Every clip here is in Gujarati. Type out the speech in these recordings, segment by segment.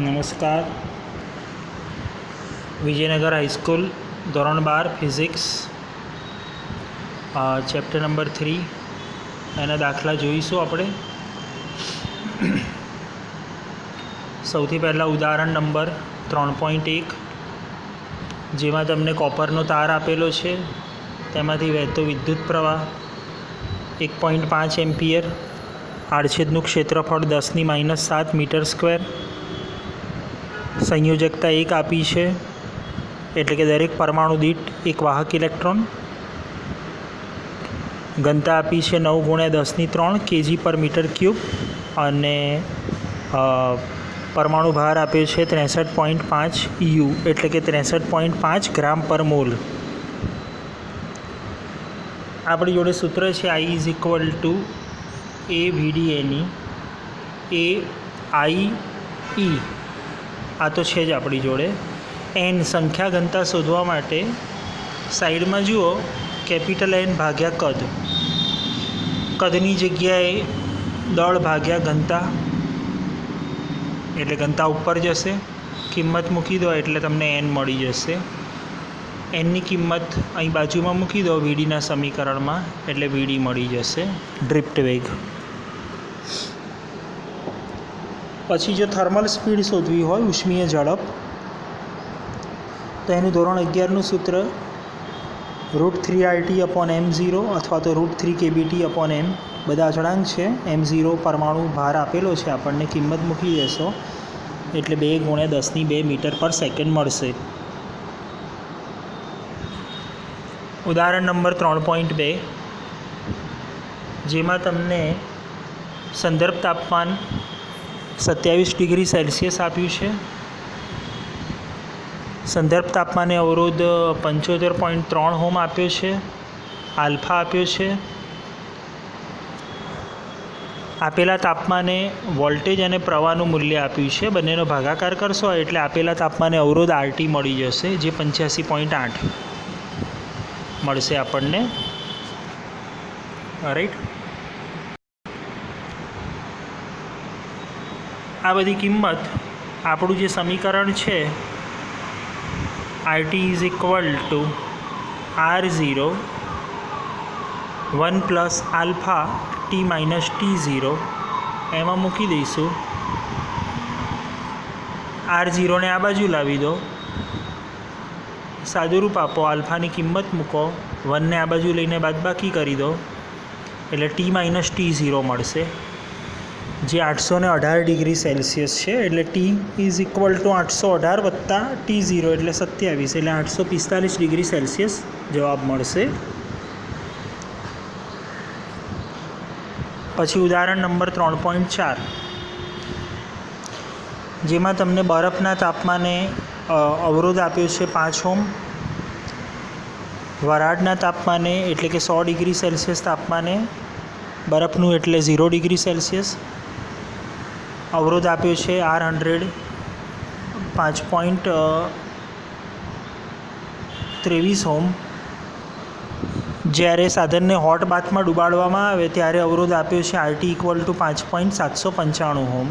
નમસ્કાર. વિજયનગર હાઈસ્કૂલ ધોરણ 12 ફિઝિક્સ ચેપ્ટર નંબર 3 એના દાખલા જોઈશું આપણે. સૌથી પહેલાં ઉદાહરણ નંબર 3.1, જેમાં તમને કોપરનો તાર આપેલો છે, તેમાંથી વહેતો વિદ્યુત પ્રવાહ 1.5 એમ્પિયર, આડછેદનું ક્ષેત્રફળ 10⁻⁷ મીટર સ્ક્વેર, સંયોજકતા 1 આપી છે, એટલે કે દરેક પરમાણુ દીઠ એક વાહક ઇલેક્ટ્રોન. ઘનતા આપી છે 9 × 10⁻³ kg/m3 અને પરમાણુ ભાર આપ્યો છે 63.5 U, એટલે કે 63.5 ગ્રામ/મોલ. આપણી જોડે સૂત્ર છે I = AVDNE AIE. આ તો છે જ આપણી જોડે. N સંખ્યા ઘનતા શોધવા માટે સાઈડમાં જુઓ કેપિટલ N ભાગ્યા કદ. કદની જગ્યાએ દળ ભાગ્યા ઘનતા, એટલે ઘનતા ઉપર જશે. કિંમત મૂકી દો એટલે તમને N મળી જશે. Nની કિંમત અહીં બાજુમાં મૂકી દો VDના સમીકરણમાં, એટલે VD મળી જશે, ડ્રિફ્ટ વેગ. પછી જો થર્મલ સ્પીડ શોધવી હોય, ઉષ્મીય ઝડપ, તો એનું ધોરણ 11નું સૂત્ર √3RT/m0 અથવા તો √3kBT/m. બધા અચળાંક છે. m0 પરમાણુ ભાર આપેલો છે, આપણને કિંમત મૂકી દેશો એટલે 2 × 10⁻² મીટર/સેકન્ડ મળશે. ઉદાહરણ નંબર 3.2, જેમાં તમને સંદર્ભ તાપમાન 27 ડિગ્રી સેલ્સિયસ આપ્યું છે. સંદર્ભ તાપમાને અવરોધ 75.3 ઓહ્મ આપ્યો છે. આલ્ફા આપ્યો છે. આપેલા તાપમાને વોલ્ટેજ અને પ્રવાહનું મૂલ્ય આપ્યું છે. બંનેનો ભાગાકાર કરશો એટલે આપેલા તાપમાને અવરોધ RT મળી જશે, જે 85.8 મળશે આપણને. રાઈટ. આ બધી કિંમત આપણું જે સમીકરણ છે RT = R0 1 + alpha T - T0 એમાં મૂકી દઈશું. R0ને આ બાજુ લાવી દો, સાદુરૂપ આપો, આલ્ફાની કિંમત મૂકો, 1ને આ બાજુ લઈને બાદબાકી કરી દો એટલે T - T0 મળશે, જે 818 ડિગ્રી સેલ્સિયસ છે. એટલે T = 818 + T0 એટલે 27, એટલે 845 ડિગ્રી સેલ્સિયસ જવાબ મળશે. પછી ઉદાહરણ નંબર 3.4, જેમાં તમને બરફના તાપમાને અવરોધ આપ્યો છે 5 ઓહ્મ. વરાળના તાપમાને, એટલે કે 100 ડિગ્રી સેલ્સિયસ તાપમાને, બરફનું એટલે 0 ડિગ્રી સેલ્સિયસ, અવરોધ આપ્યો છે R100 5.23 ઓહ્મ. જ્યારે સાધનને હોટ બાથમાં ડુબાડવામાં આવે ત્યારે અવરોધ આપ્યો છે RT = 5.795 ઓહ્મ.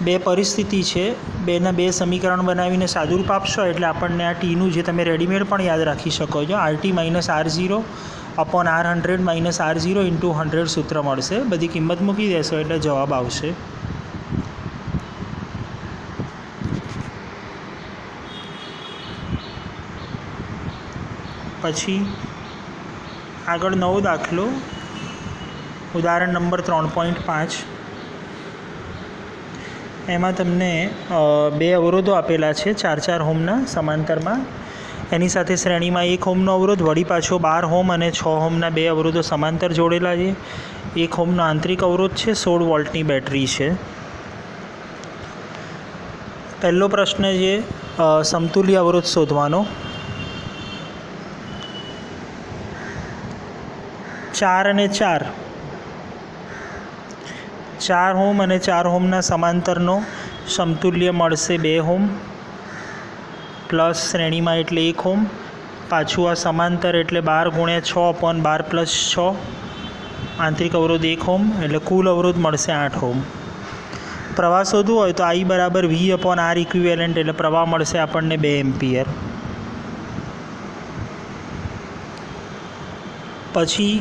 બે પરિસ્થિતિ છે, બેના બે સમીકરણ બનાવીને સાદુરૂપ આપશો એટલે આપણને આ ટીનું, જે તમે રેડીમેડ પણ યાદ રાખી શકો છો, RT - R0/R100 - R0 × 100 સૂત્ર મળશે. બધી કિંમત મૂકી દેશો એટલે જવાબ આવશે. પછી આગળ નવો દાખલો, ઉદાહરણ નંબર 3.5, એમાં તમને બે અવરોધો આપેલા છે 4 ઓહ્મના સમાંતરમાં. એની સાથે શ્રેણીમાં 1 ઓહ્મનો અવરોધ, વળી પાછો 12 ઓહ્મ અને 6 ઓહ્મના બે અવરોધો સમાંતર જોડેલા છે. 1 ઓહ્મનો આંતરિક અવરોધ છે, 16 વોલ્ટની બેટરી છે. પહેલો પ્રશ્ન છે સમતુલ્ય અવરોધ શોધવાનો. 4 અને 4, 4 ઓહ્મ અને 4 ઓહ્મના સમાંતરનો સમતુલ્ય મળશે 2 ઓહ્મ, પ્લસ શ્રેણીમાં એટલે 1 ઓહ્મ, પાછું આ સમાંતર એટલે 12 × 6/12 + 6, આંતરિક અવરોધ 1 ઓહ્મ, એટલે કુલ અવરોધ મળશે 8 ઓહ્મ. પ્રવાહ શોધવું હોય તો I બરાબર V/R ઇક્વિવેલન્ટ, એટલે પ્રવાહ મળશે આપણને 2 એમ્પિયર. પછી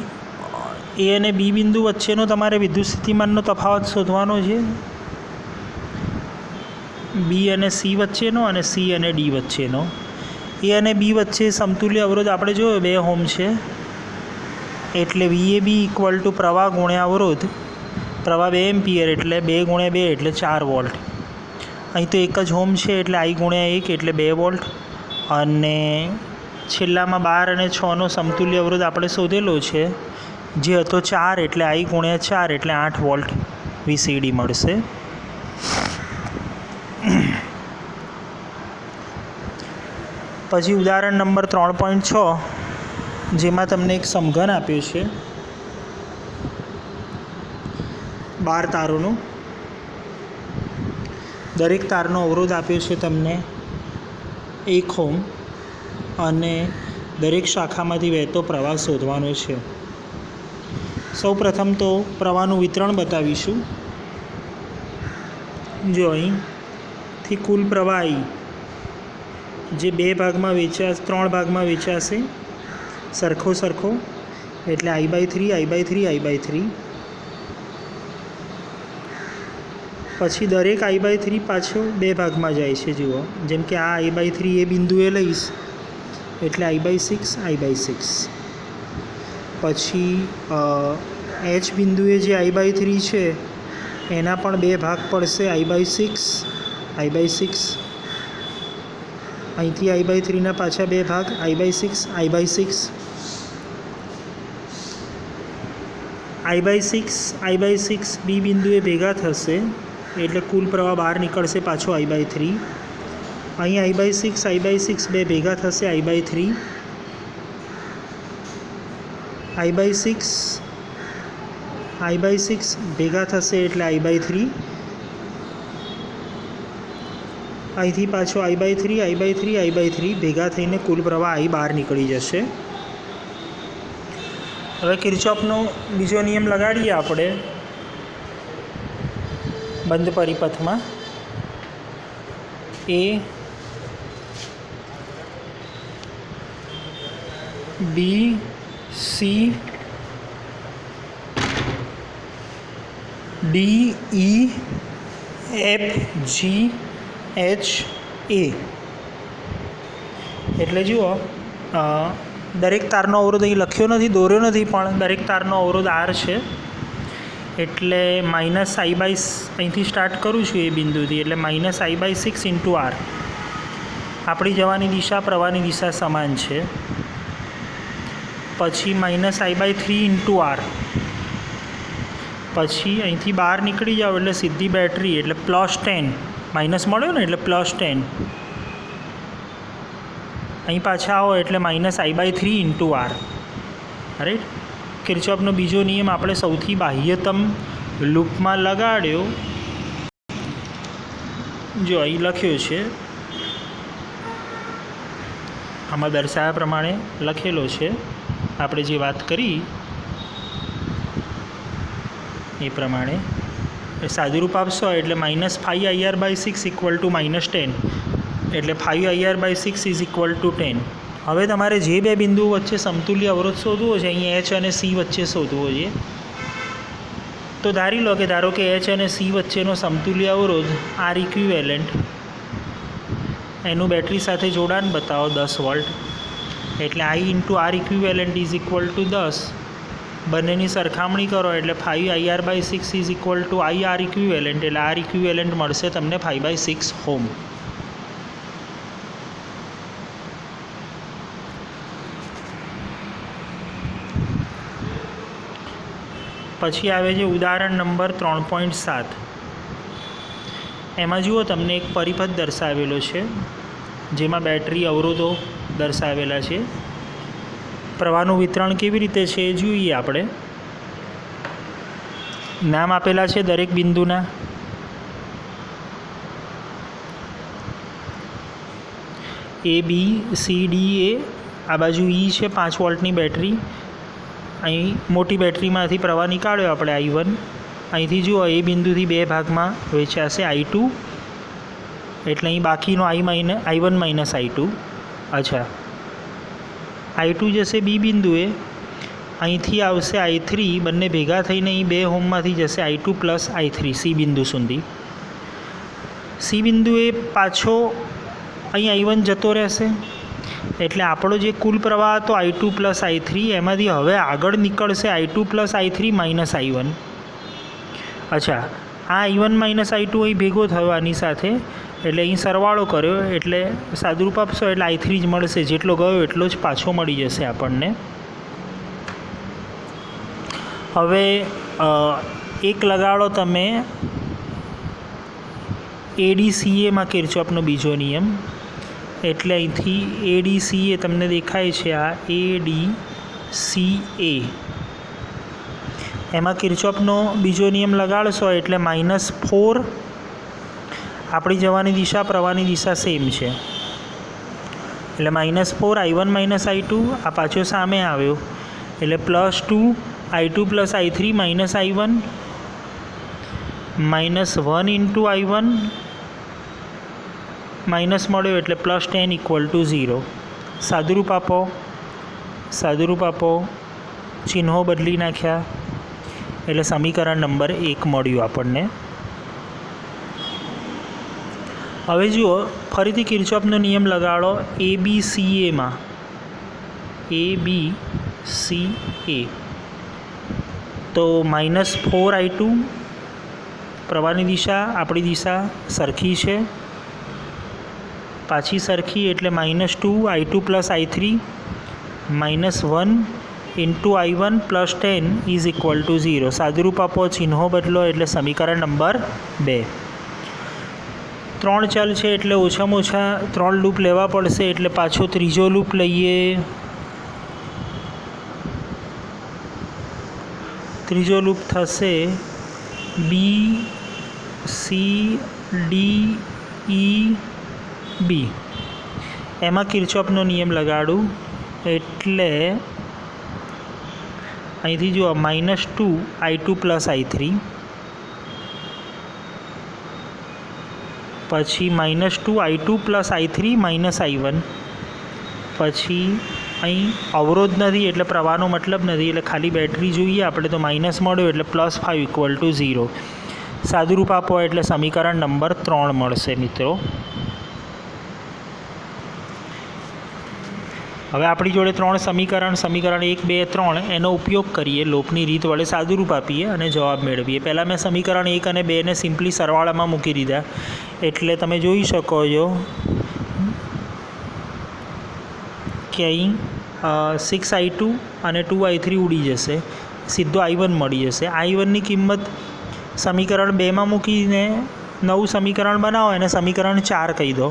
એ અને બી બિંદુ વચ્ચેનો તમારે વિદ્યુત સ્થિતિમાનનો તફાવત શોધવાનો છે. બી અને સી વચ્ચેનો અને સી અને ડી વચ્ચેનો. એ અને બી વચ્ચે સમતુલ્ય અવરોધ આપણે જોયો 2 ઓહ્મ છે, એટલે VAB ઇક્વલ ટુ પ્રવાહ ગુણ્યા અવરોધ. પ્રવાહ 2 એમ્પિયર એટલે 2 ગુણ્યા 2 એટલે 4 વોલ્ટ. અહીં તો એક જ ઓહ્મ છે એટલે I ગુણ્યા 1 એટલે 2 વોલ્ટ. અને છેલ્લામાં 12 અને 6નો સમતુલ્ય અવરોધ આપણે શોધેલો છે, જે હતો 4 એટલે I ગુણ્યા 4 એટલે 8 વોલ્ટ VCD મળશે. પછી ઉદાહરણ નંબર 3.6, જેમાં તમને એક સમઘન આપ્યું છે 12 તારોનું. દરેક તારનો અવરોધ આપ્યો છે તમને 1 ઓહ્મ અને દરેક શાખામાંથી વહેતો પ્રવાહ શોધવાનો છે. સૌ પ્રથમ તો પ્રવાહનું વિતરણ બતાવીશું. જો અહીંથી કુલ પ્રવાહ I જે 3 ભાગમાં વેચાશે સરખો એટલે I/3 I/3 I/3. પછી દરેક I/3 પાછો 2 ભાગમાં જાય છે. જુઓ, જેમ કે આ I/3 એ બિંદુએ લઈશ એટલે I/6 I/6. પછી H બિંદુએ જે I/3 છે એના પણ 2 ભાગ પડશે I/6 I/6. અહીંથી I/3ના પાછા 2 ભાગ I/6 I/6. I/6 બી બિંદુએ ભેગા થશે એટલે કુલ પ્રવાહ બહાર નીકળશે પાછો I/3. અહીં I/6 બે ભેગા થશે I/3. I/6 ભેગા થશે એટલે I/3. અહીંથી પાછો I/3 ભેગા થઈને કુલ પ્રવાહ I બહાર નીકળી જશે. હવે કિર્ચોફનો બીજો નિયમ લગાડીએ આપણે બંધ પરિપથમાં. A B C D E F G H A. એટલે જુઓ, દરેક તારનો અવરોધ અહીં લખ્યો નથી, દોર્યો નથી, પણ દરેક તારનો અવરોધ R છે. એટલે -I/ અહીંથી સ્ટાર્ટ કરું છું એ બિંદુથી, એટલે -I/6 × R. આપણી જવાની દિશા પ્રવાહની દિશા સમાન છે. પછી -I/3 × R. પછી અહીંથી બહાર નીકળી જાઓ એટલે સીધી બેટરી, એટલે +10. માઇનસ મળ્યો ને એટલે +10. અહીં પાછા આવો એટલે -I/3 × R. રાઈટ. કિર્ચોફનો બીજો નિયમ આપણે સૌથી બાહ્યતમ લૂપમાં લગાડ્યો. જો અહીં લખ્યો છે, આમાં દર્શાવ્યા પ્રમાણે લખેલો છે. આપણે જે વાત કરી એ પ્રમાણે સાદુરૂપ આપશો એટલે -5IR/6 = -10, એટલે 5IR/6 = 10. હવે તમારે જે 2 બિંદુઓ વચ્ચે સમતુલ્ય અવરોધ શોધવો છે, અહીં H અને C વચ્ચે શોધવો છે. તો ધારો કે H અને C વચ્ચેનો સમતુલ્ય અવરોધ R ઇક્વિવેલન્ટ, એનું બેટરી સાથે જોડાણ બતાવો 10 વોલ્ટ, એટલે I × R ઇક્વિવેલન્ટ = 10. બંનેની સરખામણી કરો એટલે 5IR/6 = IR ઇક્વિવેલન્ટ, એટલે R ઇક્વિવેલન્ટ મળશે તમને 5/6 ઓહ્મ. પછી આવે છે ઉદાહરણ નંબર 3.7. એમાં જુઓ, તમને એક પરિપથ દર્શાવેલો છે જેમાં બેટરી અવરોધો દર્શાવેલા છે. પ્રવાહનું વિતરણ કેવી રીતે છે એ જોઈએ આપણે. નામ આપેલા છે દરેક બિંદુના. A B C D A. આ બાજુ E છે 5 વોલ્ટની બેટરી. અહીં મોટી બેટરીમાંથી પ્રવાહ નીકાળ્યો આપણે I1, અહીંથી જુઓ એ બિંદુથી બે ભાગમાં વેચાશે I2 એટલે અહીં બાકીનો I1 માઇનસ I2. અચ્છા, I2 જશે બી બિંદુએ, અહીંથી આવશે I3, બંને ભેગા થઈને અહીં 2 ઓહ્મમાંથી જશે I2 પ્લસ I3 સી બિંદુ સુધી. સી બિંદુએ પાછો અહીં I1 જતો રહેશે એટલે આપણો જે કુલ પ્રવાહ હતો I2 પ્લસ I3 એમાંથી હવે આગળ નીકળશે I2 plus I3 minus I1. અચ્છા, આ I1 માઇનસ I2 અહીં ભેગો થયો આની સાથે એટલે અહીં સરવાળો કર્યો એટલે સાદુરૂપ આપશો એટલે I3 જ મળશે. જેટલો ગયો એટલો જ પાછો મળી જશે આપણને. હવે એક લગાડો તમે ADCAમાં કિર્ચોફનો બીજો નિયમ. એટલે અહીંથી ADCA તમને દેખાય છે, આ ADCA એમાં કિર્ચોફનો બીજો નિયમ લગાડશો એટલે -4, આપણી જવાની દિશા પ્રવાહની દિશા સેમ છે એટલે -4 I1 માઇનસ I2, આ પાછો સામે આવ્યો એટલે +2 I2 plus I3 minus I1 -1 into I1 minus મળ્યો એટલે +10 = 0. સાદુરૂપ આપો, ચિહ્નો બદલી નાખ્યા એટલે સમીકરણ નંબર 1 મળ્યું આપણને. હવે જુઓ ફરીથી કિર્ચોફનો નિયમ લગાડો ABCAમાં. ABCA તો -4 I2, પ્રવાહની દિશા આપણી દિશા સરખી છે, પાછી સરખી એટલે -2 I2 plus I3 -1 into I1 +10 = 0. સાદુરૂપ આપો, ચિહ્નો બદલો એટલે સમીકરણ નંબર 2. 3 ચલ છે એટલે ઓછામાં ઓછા 3 લૂપ લેવા પડશે એટલે પાછો ત્રીજો લૂપ લઈએ. ત્રીજો લૂપ થશે BCDEB. એમાં કિર્ચોફનો નિયમ લગાડું એટલે અહીંથી જુઓ -2 I2 પ્લસ I3, પછી -2 I2 plus I3 minus I1, પછી અહીં અવરોધ નથી એટલે પ્રવાહનો મતલબ નથી એટલે ખાલી બેટરી જોઈએ આપણે તો માઇનસ મળ્યો એટલે +5 = 0. સાદુરૂપ આપો એટલે સમીકરણ નંબર 3 મળશે મિત્રો. હવે આપણી જોડે 3 સમીકરણ 1, 2, 3 એનો ઉપયોગ કરીએ, લોપની રીત વડે સાદુરૂપ આપીએ અને જવાબ મેળવીએ. પહેલાં મેં સમીકરણ 1 અને 2ને સિમ્પલી સરવાળામાં મૂકી દીધા એટલે તમે જોઈ શકો છો કે અહીં 6 I2 અને 2 I3 ઉડી જશે, સીધો I1 મળી જશે. I1ની કિંમત સમીકરણ 2માં મૂકીને નવું સમીકરણ બનાવો એને સમીકરણ 4 કહી દો.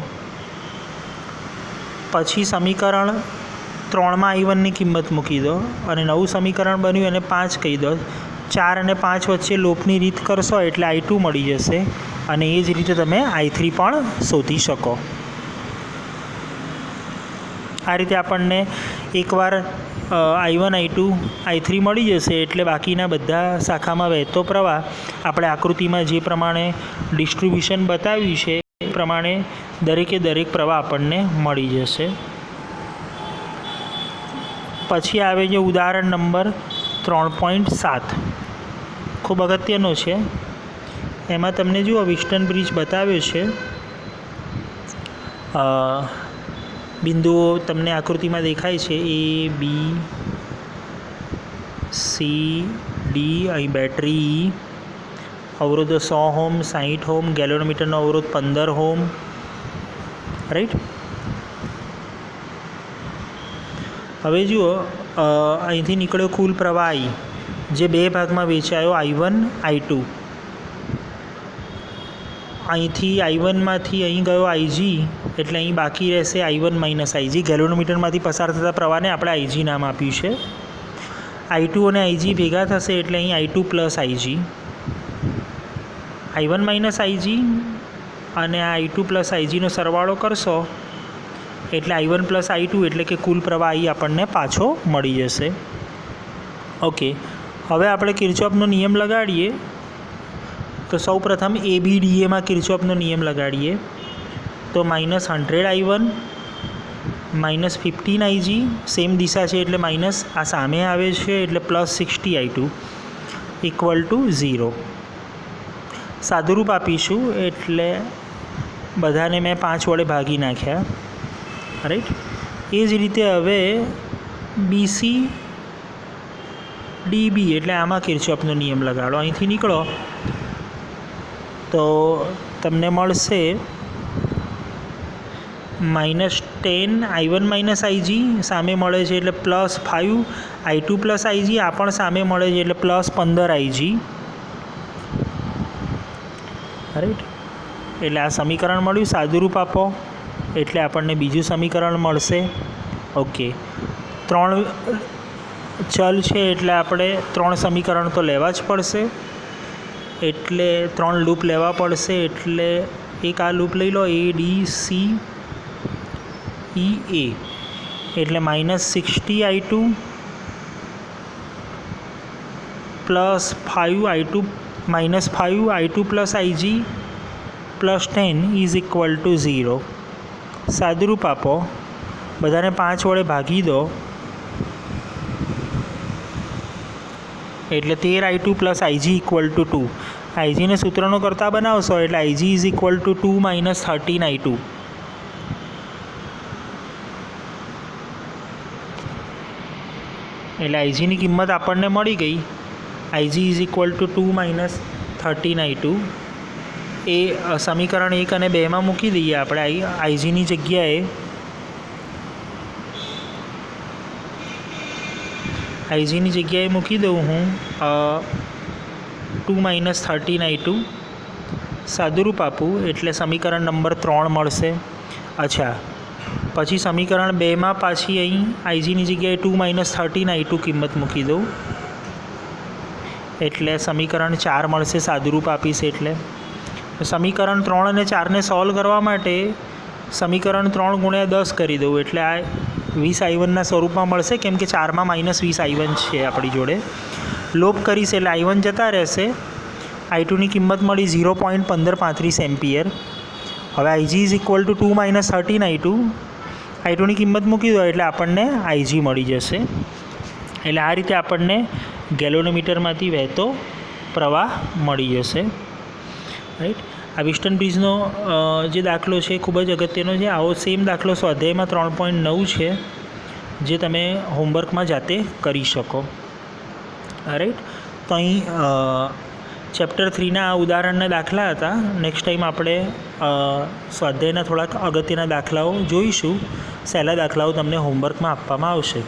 પછી સમીકરણ 3માં I1ની કિંમત મૂકી દો અને નવું સમીકરણ બન્યું એને 5 કહી દો. 4 અને 5 વચ્ચે લોપની રીત કરશો એટલે I2 મળી જશે અને એ જ રીતે તમે I3 પણ શોધી શકો. આ રીતે આપણને એકવાર I1 I2 I3 મળી જશે એટલે બાકીના બધા શાખામાં વહેતો પ્રવાહ આપણે આકૃતિમાં જે પ્રમાણે ડિસ્ટ્રીબ્યુશન બતાવ્યું છે એ પ્રમાણે દરેકે દરેક પ્રવાહ આપણને મળી જશે. પછી આવે છે ઉદાહરણ નંબર 3.7, ખૂબ અગત્યનો છે. એમાં તમને જુઓ વિસ્ટન બ્રિજ બતાવ્યો છે, બિંદુઓ તમને આકૃતિમાં દેખાય છે ABCD. અહીં બેટરી અવરોધો 100 ઓહ્મ, 60 ઓહ્મ, ગેલોનોમીટરનો અવરોધ 15 ઓહ્મ, રાઈટ. હવે જુઓ અહીંથી નીકળ્યો કુલ પ્રવાહ I જે બે ભાગમાં વેચાયો I1 I2. અહીંથી I1માંથી અહીં ગયો IG એટલે અહીં બાકી રહેશે I1 માઇનસ IG. ગેલોનોમીટરમાંથી પસાર થતા પ્રવાહને આપણે IG નામ આપ્યું છે. I2 અને IG ભેગા થશે એટલે અહીં I2 plus IG, I1 minus IG અને આ I2 પ્લસ IGનો સરવાળો કરશો એટલે I1 પ્લસ I2 એટલે કે કુલ પ્રવાહ I આપણને પાછો મળી જશે. ઓકે, હવે આપણે કિર્ચોફનો નિયમ લગાડીએ તો સૌ પ્રથમ ABDAમાં કિર્ચોફનો નિયમ લગાડીએ. તો -100I1 -15IG, સેમ દિશા છે એટલે માઇનસ આ સામે આવે છે એટલે +60I2 = 0. સાદુરૂપ આપીશું એટલે બધાને મેં 5 વડે ભાગી નાખ્યા. રાઈટ. એ જ રીતે હવે BCDB એટલે આમાં કિર્ચોફનો નિયમ લગાડો. અહીંથી નીકળો તો તમને મળશે -10I1 -IG, સામે મળે છે એટલે +5I2 + IG, આ પણ સામે મળે છે એટલે +15IG. રાઈટ. એટલે આ સમીકરણ મળ્યું. સાદુરૂપ આપો એટલે આપણને બીજું સમીકરણ મળશે. ઓકે. 3 ચલ છે એટલે આપણે 3 સમીકરણ તો લેવા જ પડશે, એટલે 3 લૂપ લેવા પડશે. એટલે એક આ લૂપ લઈ લો, ADCEA, એટલે -60I2 +5I2 + IG +10 = 0. સાદુરૂપ આપો, બધાને 5 વડે ભાગી દો એટલે 13I2 + IG = 2. IGને સૂત્રનો કરતાં બનાવશો એટલે IG = 2 - 13I2. એટલે IGની કિંમત આપણને મળી ગઈ. IG = 2 - 13I2. એ સમીકરણ 1 અને 2માં મૂકી દઈએ આપણે IGની જગ્યાએ. IGની જગ્યાએ મૂકી દઉં હું 2 - 13I2. સાદુરૂપ આપું એટલે સમીકરણ નંબર 3 મળશે. અચ્છા, પછી સમીકરણ 2માં પાછી અહીં IGની જગ્યાએ 2 - 13I2 કિંમત મૂકી દઉં એટલે સમીકરણ 4 મળશે. સાદુરૂપ આપીશ એટલે સમીકરણ 3 અને 4ને સોલ્વ કરવા માટે સમીકરણ 3 × 10 કરી દઉં એટલે આ 20I1ના સ્વરૂપમાં મળશે, કેમ કે 4માં -20I1 છે આપણી જોડે. લોપ કરીશ એટલે I1 જતા રહેશે. I2ની કિંમત મળી 0.1535 A. હવે IG = 2 - 13I2. I2ની કિંમત મૂકી દો એટલે આપણને IG મળી જશે. એટલે આ રીતે આપણને ગેલોનોમીટરમાંથી વહેતો પ્રવાહ મળી જશે. રાઈટ. આ વિસ્ટન બ્રિજનો જે દાખલો છે ખૂબ જ અગત્યનો છે. આવો સેમ દાખલો સ્વાધ્યાયમાં 3.9 છે જે તમે હોમવર્કમાં જાતે કરી શકો. રાઈટ. તો અહીં ચેપ્ટર 3ના આ ઉદાહરણના દાખલા હતા. નેક્સ્ટ ટાઈમ આપણે સ્વાધ્યાયના થોડાક અગત્યના દાખલાઓ જોઈશું. સહેલા દાખલાઓ તમને હોમવર્કમાં આપવામાં આવશે.